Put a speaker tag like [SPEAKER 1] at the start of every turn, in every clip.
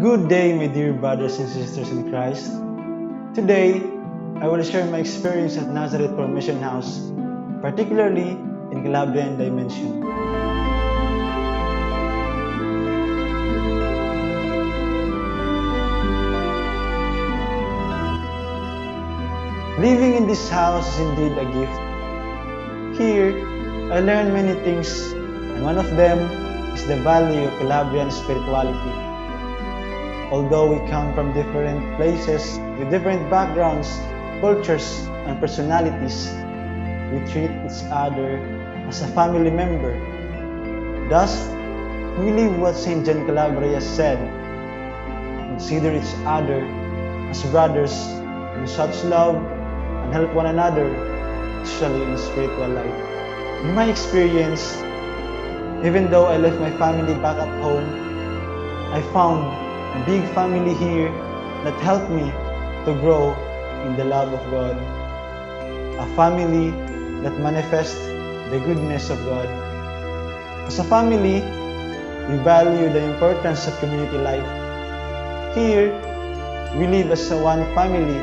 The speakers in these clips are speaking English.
[SPEAKER 1] Good day, my dear brothers and sisters in Christ. Today, I will share my experience at Nazareth Mission House, particularly in Calabrian Dimension. Living in this house is indeed a gift. Here, I learned many things, and one of them is the value of Calabrian spirituality. Although we come from different places with different backgrounds, cultures, and personalities, we treat each other as a family member. Thus, we live what St. John Calabria said: consider each other as brothers in such love and help one another, especially in spiritual life. In my experience, even though I left my family back at home, I found a big family here that helped me to grow in the love of God. A family that manifests the goodness of God. As a family, we value the importance of community life. Here, we live as one family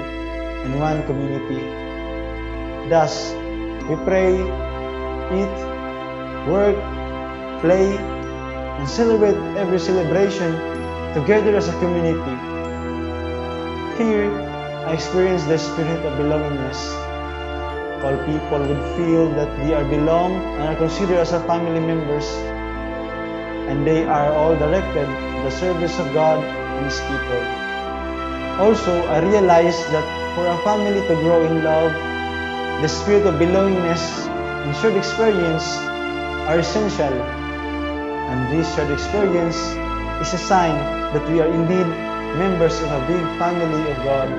[SPEAKER 1] and one community. Thus, we pray, eat, work, play, and celebrate every celebration together as a community. Here, I experience the spirit of belongingness. All people would feel that they are belong and are considered as a family members, and they are all directed to the service of God and His people. Also, I realized that for a family to grow in love, the spirit of belongingness and shared experience are essential, and this shared experience is a sign that we are indeed members of a big family of God.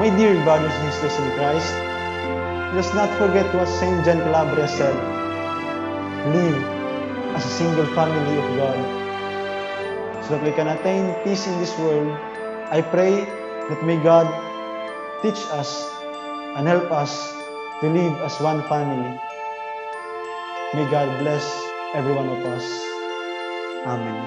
[SPEAKER 1] My dear brothers and sisters in Christ, let us not forget what St. John Calabria said: live as a single family of God. So that we can attain peace in this world, I pray that may God teach us and help us to live as one family. May God bless every one of us. Amen.